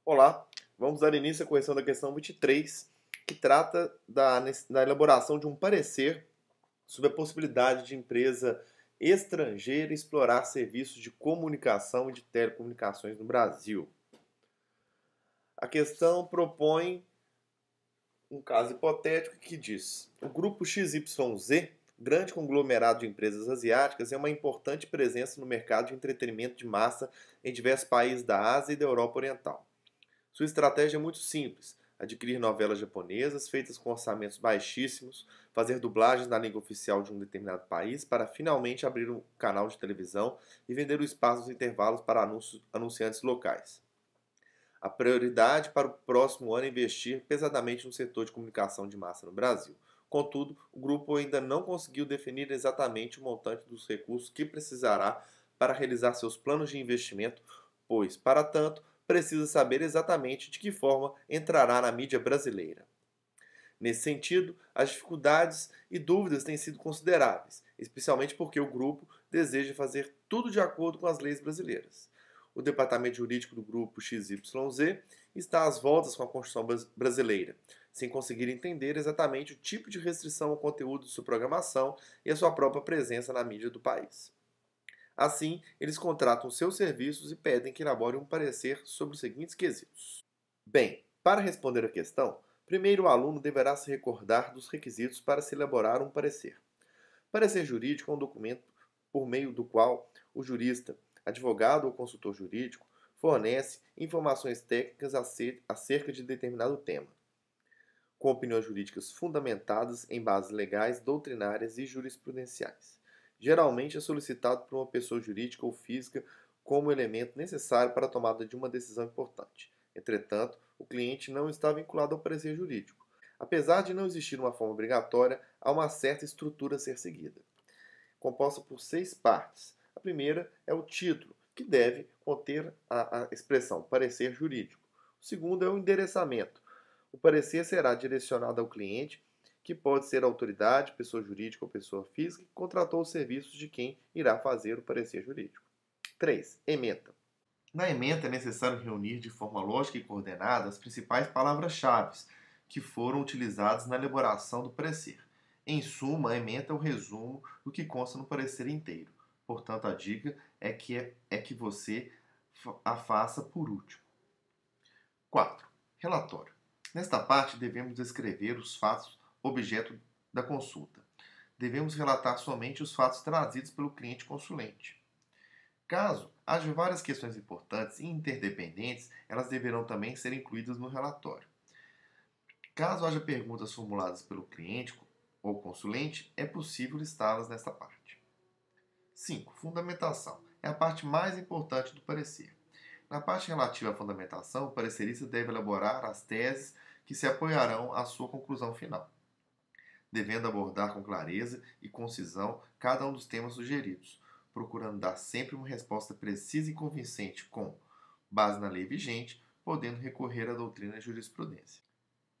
Olá, vamos dar início à correção da questão 23, que trata da elaboração de um parecer sobre a possibilidade de empresa estrangeira explorar serviços de comunicação e de telecomunicações no Brasil. A questão propõe um caso hipotético que diz: o grupo XYZ, grande conglomerado de empresas asiáticas, é uma importante presença no mercado de entretenimento de massa em diversos países da Ásia e da Europa Oriental. Sua estratégia é muito simples: adquirir novelas japonesas feitas com orçamentos baixíssimos, fazer dublagens na língua oficial de um determinado país para finalmente abrir um canal de televisão e vender o espaço nos intervalos para anunciantes locais. A prioridade para o próximo ano é investir pesadamente no setor de comunicação de massa no Brasil. Contudo, o grupo ainda não conseguiu definir exatamente o montante dos recursos que precisará para realizar seus planos de investimento, pois, para tanto, precisa saber exatamente de que forma entrará na mídia brasileira. Nesse sentido, as dificuldades e dúvidas têm sido consideráveis, especialmente porque o grupo deseja fazer tudo de acordo com as leis brasileiras. O departamento jurídico do grupo XYZ está às voltas com a Constituição brasileira, sem conseguir entender exatamente o tipo de restrição ao conteúdo de sua programação e a sua própria presença na mídia do país. Assim, eles contratam seus serviços e pedem que elabore um parecer sobre os seguintes quesitos. Bem, para responder à questão, primeiro o aluno deverá se recordar dos requisitos para se elaborar um parecer. Parecer jurídico é um documento por meio do qual o jurista, advogado ou consultor jurídico fornece informações técnicas acerca de determinado tema, com opiniões jurídicas fundamentadas em bases legais, doutrinárias e jurisprudenciais. Geralmente é solicitado por uma pessoa jurídica ou física como elemento necessário para a tomada de uma decisão importante. Entretanto, o cliente não está vinculado ao parecer jurídico. Apesar de não existir uma forma obrigatória, há uma certa estrutura a ser seguida, composta por 6 partes. A primeira é o título, que deve conter a expressão parecer jurídico. O segundo é o endereçamento. O parecer será direcionado ao cliente, que pode ser autoridade, pessoa jurídica ou pessoa física, que contratou os serviços de quem irá fazer o parecer jurídico. 3. Ementa. Na ementa é necessário reunir de forma lógica e coordenada as principais palavras-chave que foram utilizadas na elaboração do parecer. Em suma, a ementa é o resumo do que consta no parecer inteiro. Portanto, a dica é que você a faça por último. 4. Relatório. Nesta parte, devemos descrever os fatos objeto da consulta. Devemos relatar somente os fatos trazidos pelo cliente consulente. Caso haja várias questões importantes e interdependentes, elas deverão também ser incluídas no relatório. Caso haja perguntas formuladas pelo cliente ou consulente, é possível listá-las nesta parte. 5. Fundamentação. É a parte mais importante do parecer. Na parte relativa à fundamentação, o parecerista deve elaborar as teses que se apoiarão à sua conclusão final, devendo abordar com clareza e concisão cada um dos temas sugeridos, procurando dar sempre uma resposta precisa e convincente com base na lei vigente, podendo recorrer à doutrina e jurisprudência.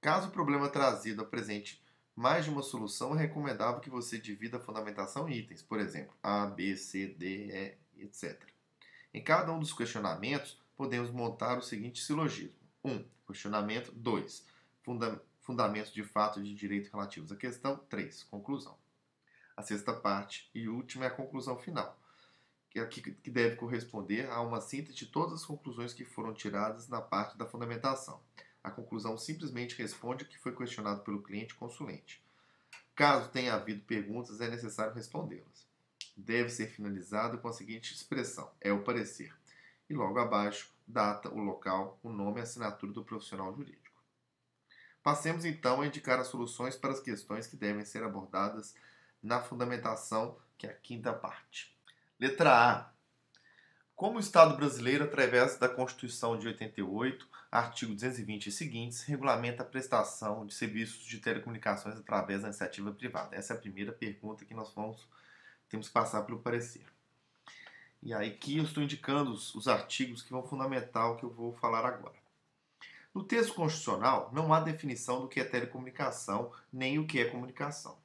Caso o problema trazido apresente mais de uma solução, é recomendável que você divida a fundamentação em itens, por exemplo, A, B, C, D, E, etc. Em cada um dos questionamentos, podemos montar o seguinte silogismo. 1. Questionamento. 2. Fundamentos de fato e de direito relativos à questão. 3. Conclusão. A sexta parte e última é a conclusão final, que deve corresponder a uma síntese de todas as conclusões que foram tiradas na parte da fundamentação. A conclusão simplesmente responde o que foi questionado pelo cliente consulente. Caso tenha havido perguntas, é necessário respondê-las. Deve ser finalizado com a seguinte expressão: é o parecer. E logo abaixo, data, o local, o nome e a assinatura do profissional jurídico. Passemos então a indicar as soluções para as questões que devem ser abordadas na fundamentação, que é a quinta parte. Letra A. Como o Estado brasileiro, através da Constituição de 88, artigo 220 e seguintes, regulamenta a prestação de serviços de telecomunicações através da iniciativa privada? Essa é a primeira pergunta que nós temos que passar pelo parecer. E aí aqui eu estou indicando os artigos que vão fundamentar o que eu vou falar agora. No texto constitucional, não há definição do que é telecomunicação, nem o que é comunicação.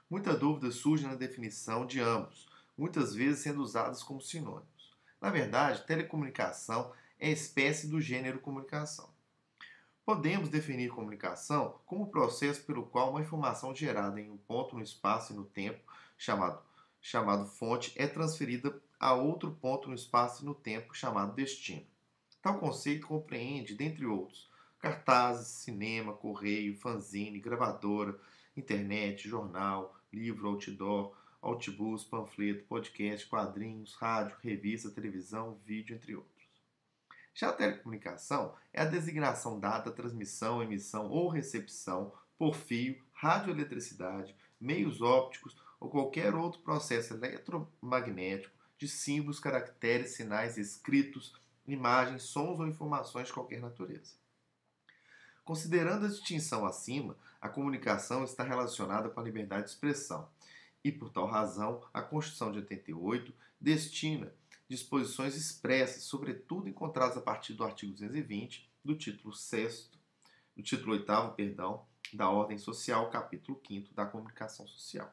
Muita dúvida surge na definição de ambos, muitas vezes sendo usados como sinônimos. Na verdade, telecomunicação é a espécie do gênero comunicação. Podemos definir comunicação como o processo pelo qual uma informação gerada em um ponto no espaço e no tempo, chamado fonte, é transferida a outro ponto no espaço e no tempo, chamado destino. Tal conceito compreende, dentre outros, cartazes, cinema, correio, fanzine, gravadora, internet, jornal, livro, outdoor, outbus, panfleto, podcast, quadrinhos, rádio, revista, televisão, vídeo, entre outros. Já a telecomunicação é a designação dada à transmissão, emissão ou recepção por fio, radioeletricidade, meios ópticos ou qualquer outro processo eletromagnético de símbolos, caracteres, sinais escritos, imagens, sons ou informações de qualquer natureza. Considerando a distinção acima, a comunicação está relacionada com a liberdade de expressão e, por tal razão, a Constituição de 88 destina disposições expressas, sobretudo encontradas a partir do artigo 220 do título 8º, da Ordem Social, capítulo 5º da Comunicação Social.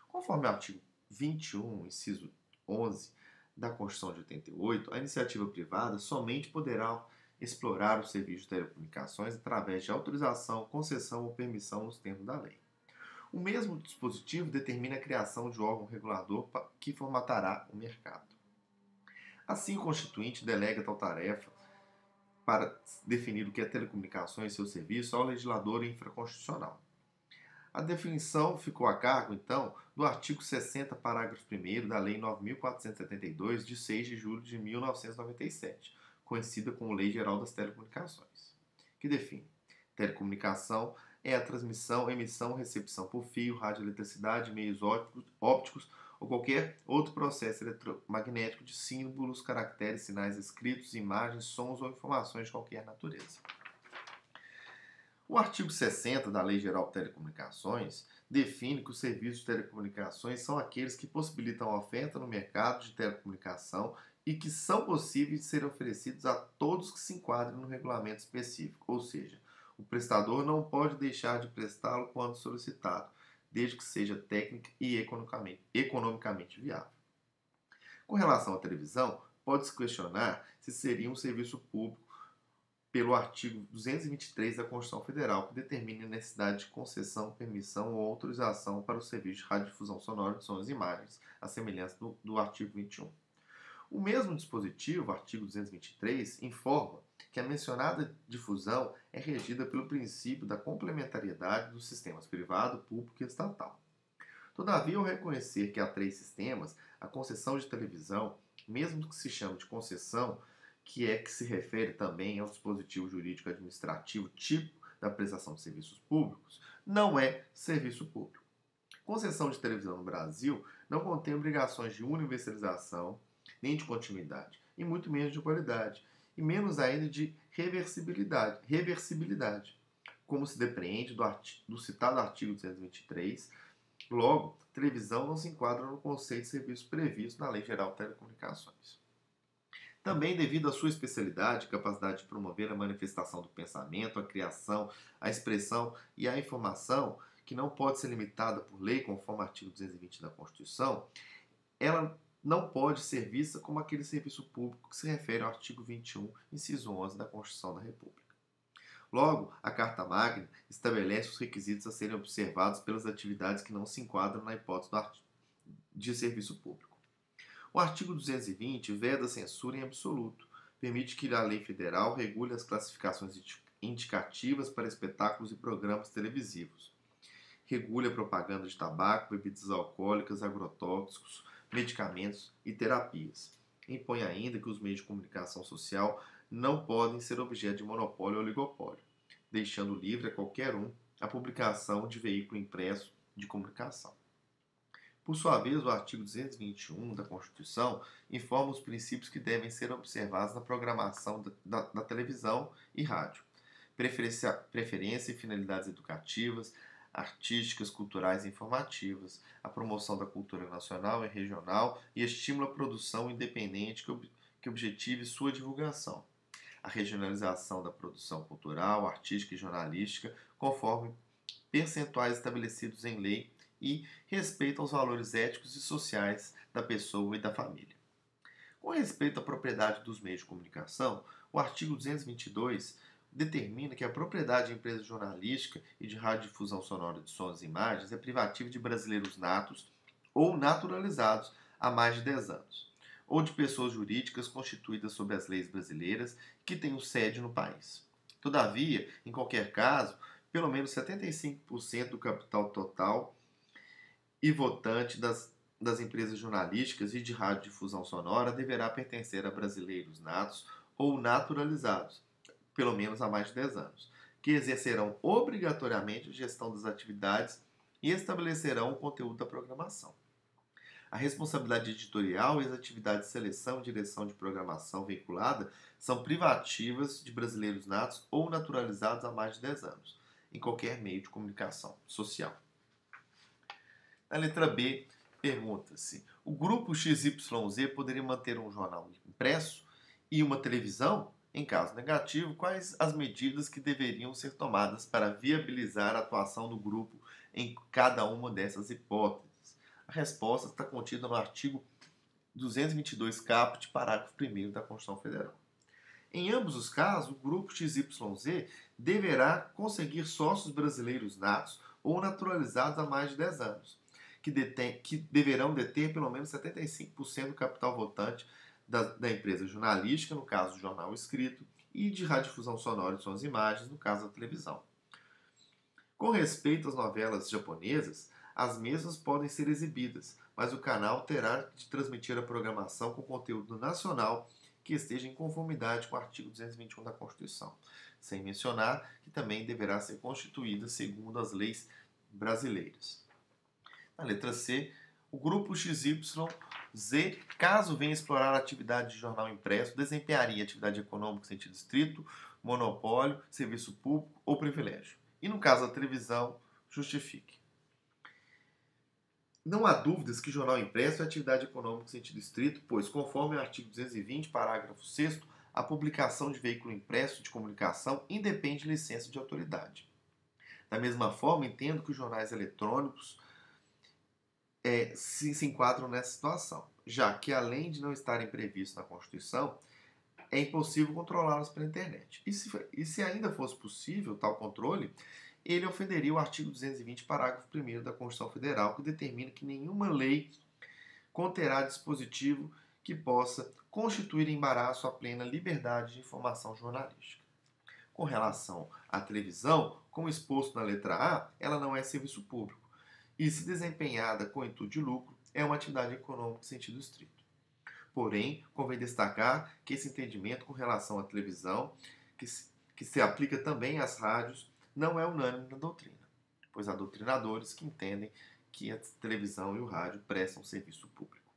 Conforme o artigo 21, inciso 11 da Constituição de 88, a iniciativa privada somente poderá explorar o serviço de telecomunicações através de autorização, concessão ou permissão nos termos da lei. O mesmo dispositivo determina a criação de órgão regulador que formatará o mercado. Assim, o Constituinte delega tal tarefa para definir o que é telecomunicações e seu serviço ao legislador infraconstitucional. A definição ficou a cargo, então, do artigo 60, parágrafo 1º da Lei 9.472, de 6 de julho de 1997, conhecida como Lei Geral das Telecomunicações, que define: telecomunicação é a transmissão, emissão, recepção por fio, radioeletricidade, meios ópticos ou qualquer outro processo eletromagnético de símbolos, caracteres, sinais escritos, imagens, sons ou informações de qualquer natureza. O artigo 60 da Lei Geral de Telecomunicações define que os serviços de telecomunicações são aqueles que possibilitam a oferta no mercado de telecomunicação e que são possíveis de serem oferecidos a todos que se enquadrem no regulamento específico, ou seja, o prestador não pode deixar de prestá-lo quando solicitado, desde que seja técnica e economicamente viável. Com relação à televisão, pode-se questionar se seria um serviço público pelo artigo 223 da Constituição Federal, que determina a necessidade de concessão, permissão ou autorização para o serviço de radiodifusão sonora de sons e imagens, à semelhança do artigo 21. O mesmo dispositivo, artigo 223, informa que a mencionada difusão é regida pelo princípio da complementariedade dos sistemas privado, público e estatal. Todavia, ao reconhecer que há 3 sistemas, a concessão de televisão, mesmo que se chame de concessão, que se refere também ao dispositivo jurídico administrativo típico da prestação de serviços públicos, não é serviço público. Concessão de televisão no Brasil não contém obrigações de universalização, nem de continuidade, e muito menos de qualidade, e menos ainda de reversibilidade, como se depreende do citado artigo 223. Logo, televisão não se enquadra no conceito de serviço previsto na Lei Geral de Telecomunicações. Também, devido à sua especialidade e capacidade de promover a manifestação do pensamento, a criação, a expressão e a informação, que não pode ser limitada por lei, conforme o artigo 220 da Constituição, ela não pode ser vista como aquele serviço público que se refere ao artigo 21, inciso 11 da Constituição da República. Logo, a Carta Magna estabelece os requisitos a serem observados pelas atividades que não se enquadram na hipótese de serviço público. O artigo 220 veda a censura em absoluto, permite que a lei federal regule as classificações indicativas para espetáculos e programas televisivos, regule a propaganda de tabaco, bebidas alcoólicas, agrotóxicos, medicamentos e terapias. Impõe ainda que os meios de comunicação social não podem ser objeto de monopólio ou oligopólio, deixando livre a qualquer um a publicação de veículo impresso de comunicação. Por sua vez, o artigo 221 da Constituição informa os princípios que devem ser observados na programação da televisão e rádio. Preferência e finalidades educativas, artísticas, culturais e informativas, a promoção da cultura nacional e regional e estímulo à produção independente que objetive sua divulgação. A regionalização da produção cultural, artística e jornalística, conforme percentuais estabelecidos em lei e respeito aos valores éticos e sociais da pessoa e da família. Com respeito à propriedade dos meios de comunicação, o artigo 222 determina que a propriedade de empresa jornalística e de radiodifusão sonora de sons e imagens é privativa de brasileiros natos ou naturalizados há mais de 10 anos, ou de pessoas jurídicas constituídas sob as leis brasileiras que tenham sede no país. Todavia, em qualquer caso, pelo menos 75% do capital total e votante das empresas jornalísticas e de radiodifusão sonora deverá pertencer a brasileiros natos ou naturalizados, pelo menos há mais de 10 anos, que exercerão obrigatoriamente a gestão das atividades e estabelecerão o conteúdo da programação. A responsabilidade editorial e as atividades de seleção e direção de programação veiculada são privativas de brasileiros natos ou naturalizados há mais de 10 anos, em qualquer meio de comunicação social. Na letra B, pergunta-se: o grupo XYZ poderia manter um jornal impresso e uma televisão? Em caso negativo, quais as medidas que deveriam ser tomadas para viabilizar a atuação do grupo em cada uma dessas hipóteses? A resposta está contida no artigo 222 caput, parágrafo 1º da Constituição Federal. Em ambos os casos, o grupo XYZ deverá conseguir sócios brasileiros natos ou naturalizados há mais de 10 anos, que deverão deter pelo menos 75% do capital votante da empresa jornalística, no caso do jornal escrito, e de radiodifusão sonora de sons e imagens, no caso da televisão. Com respeito às novelas japonesas, as mesmas podem ser exibidas, mas o canal terá de transmitir a programação com conteúdo nacional que esteja em conformidade com o artigo 221 da Constituição, sem mencionar que também deverá ser constituída segundo as leis brasileiras. Na letra C, o grupo XYZ, caso venha explorar a atividade de jornal impresso, desempenharia atividade econômica em sentido estrito, monopólio, serviço público ou privilégio. E no caso da televisão, justifique. Não há dúvidas que jornal impresso é atividade econômica em sentido estrito, pois, conforme o artigo 220, parágrafo 6º, a publicação de veículo impresso de comunicação independe de licença de autoridade. Da mesma forma, entendo que os jornais eletrônicos se enquadram nessa situação, já que, além de não estarem previstos na Constituição, é impossível controlá-los pela internet. E se ainda fosse possível tal controle, ele ofenderia o artigo 220, parágrafo 1º da Constituição Federal, que determina que nenhuma lei conterá dispositivo que possa constituir embaraço à plena liberdade de informação jornalística. Com relação à televisão, como exposto na letra A, ela não é serviço público e, se desempenhada com intuito de lucro, é uma atividade econômica em sentido estrito. Porém, convém destacar que esse entendimento com relação à televisão, que se aplica também às rádios, não é unânime na doutrina, pois há doutrinadores que entendem que a televisão e o rádio prestam serviço público.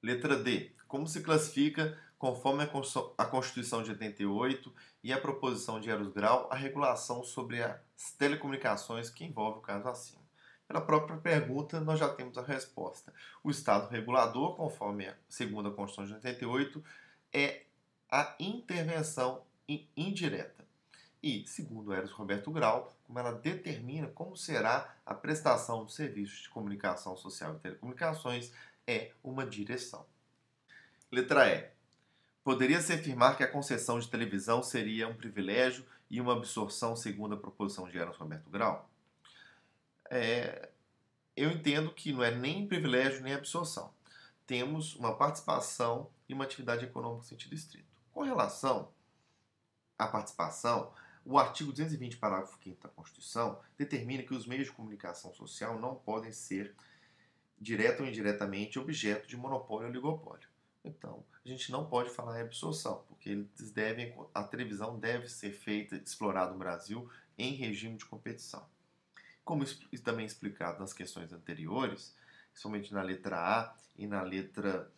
Letra D. Como se classifica, conforme a Constituição de 88 e a proposição de Eros Grau, a regulação sobre as telecomunicações que envolve o caso acima? Pela própria pergunta, nós já temos a resposta. O Estado regulador, conforme segundo a Constituição de 88, é a intervenção indireta. E, segundo Eros Roberto Grau, como ela determina como será a prestação de serviços de comunicação social e telecomunicações, é uma direção. Letra E. Poderia-se afirmar que a concessão de televisão seria um privilégio e uma absorção segundo a proposição de Eros Roberto Grau? Eu entendo que não é nem privilégio nem absorção. Temos uma participação e uma atividade econômica em sentido estrito. Com relação à participação, o artigo 220, parágrafo 5º da Constituição, determina que os meios de comunicação social não podem ser, direta ou indiretamente, objeto de monopólio ou oligopólio. Então, a gente não pode falar em absorção, porque a televisão deve ser feita, explorada no Brasil, em regime de competição. Como também explicado nas questões anteriores, somente na letra A e na letra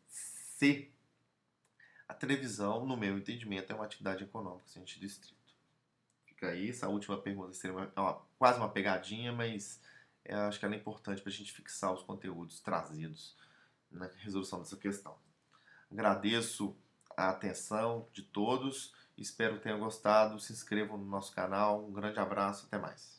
C, a televisão, no meu entendimento, é uma atividade econômica em sentido estrito. Fica aí, essa última pergunta seria quase uma pegadinha, mas acho que ela é importante para a gente fixar os conteúdos trazidos na resolução dessa questão. Agradeço a atenção de todos, espero que tenham gostado, se inscrevam no nosso canal, um grande abraço, até mais.